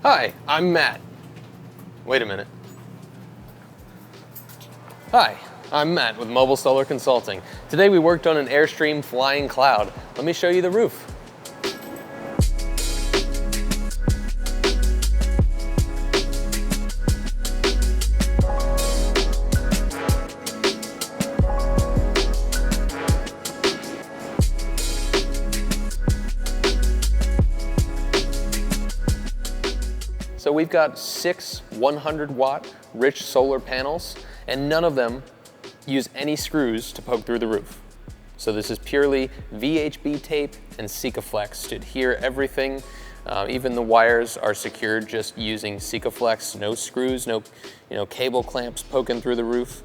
Hi, I'm Matt. Wait a minute. Hi, I'm Matt with Mobile Solar Consulting. Today we worked on an Airstream Flying Cloud. Let me show you the roof. So we've got 6 100-watt rich solar panels, and none of them use any screws to poke through the roof. So this is purely VHB tape and Sikaflex to adhere everything. Even the wires are secured just using Sikaflex, no screws, no cable clamps poking through the roof.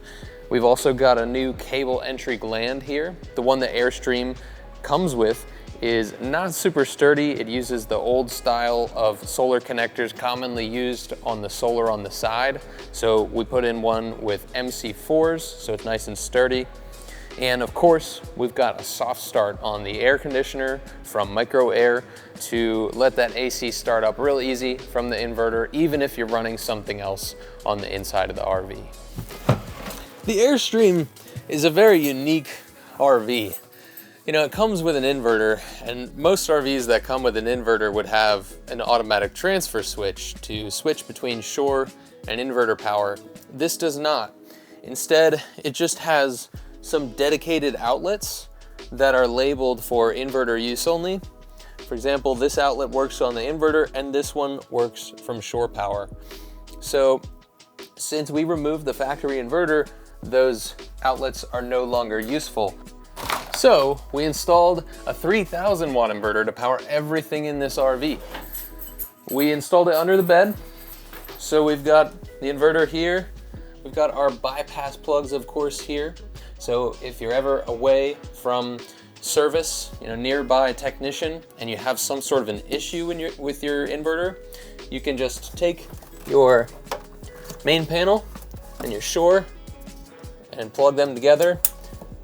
We've also got a new cable entry gland here. The one that Airstream comes with is not super sturdy. It uses the old style of solar connectors commonly used on the solar on the side. So we put in one with MC4s, so it's nice and sturdy. And of course, we've got a soft start on the air conditioner from Micro Air to let that AC start up real easy from the inverter, even if you're running something else on the inside of the RV. The Airstream is a very unique RV. It comes with an inverter, and most RVs that come with an inverter would have an automatic transfer switch to switch between shore and inverter power. This does not. Instead, it just has some dedicated outlets that are labeled for inverter use only. For example, this outlet works on the inverter, and this one works from shore power. So, since we removed the factory inverter, those outlets are no longer useful. So we installed a 3,000 watt inverter to power everything in this RV. We installed it under the bed. So we've got the inverter here. We've got our bypass plugs, of course, here. So if you're ever away from service, nearby technician, and you have some sort of an issue with your inverter, you can just take your main panel and your shore and plug them together.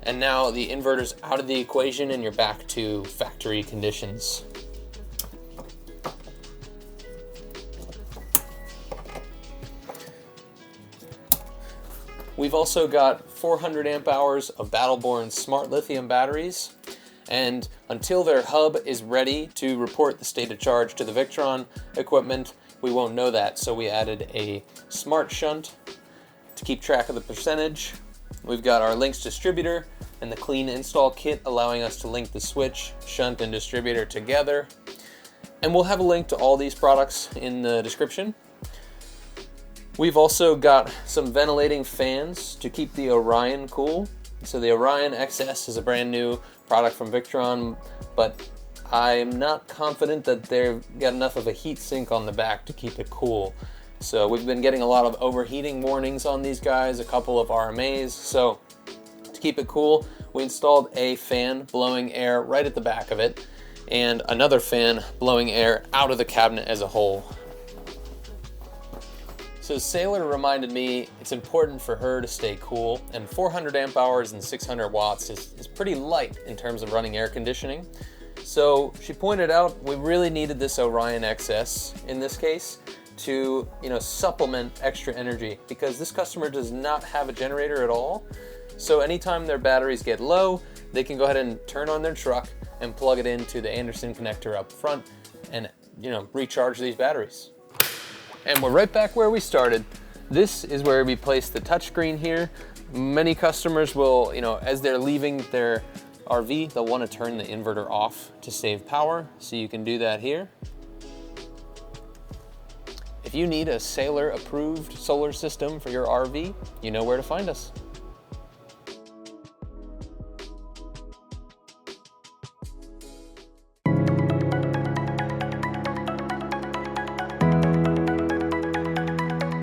And now the inverter's out of the equation and you're back to factory conditions. We've also got 400 amp hours of Battleborn smart lithium batteries. And until their hub is ready to report the state of charge to the Victron equipment, we won't know that. So we added a smart shunt to keep track of the percentage. We've got our links distributor and the clean install kit allowing us to link the switch, shunt, and distributor together. And we'll have a link to all these products in the description. We've also got some ventilating fans to keep the Orion cool. So the Orion XS is a brand new product from Victron, but I'm not confident that they've got enough of a heat sink on the back to keep it cool. So we've been getting a lot of overheating warnings on these guys, a couple of RMAs. So to keep it cool, we installed a fan blowing air right at the back of it and another fan blowing air out of the cabinet as a whole. So Sailor reminded me it's important for her to stay cool, and 400 amp hours and 600 watts is pretty light in terms of running air conditioning. So she pointed out we really needed this Orion XS in this case to supplement extra energy, because this customer does not have a generator at all. So anytime their batteries get low, they can go ahead and turn on their truck and plug it into the Anderson connector up front and recharge these batteries. And we're right back where we started. This is where we place the touchscreen here. Many customers will, as they're leaving their RV, they'll want to turn the inverter off to save power. So you can do that here. If you need a Sailor approved solar system for your RV, you know where to find us.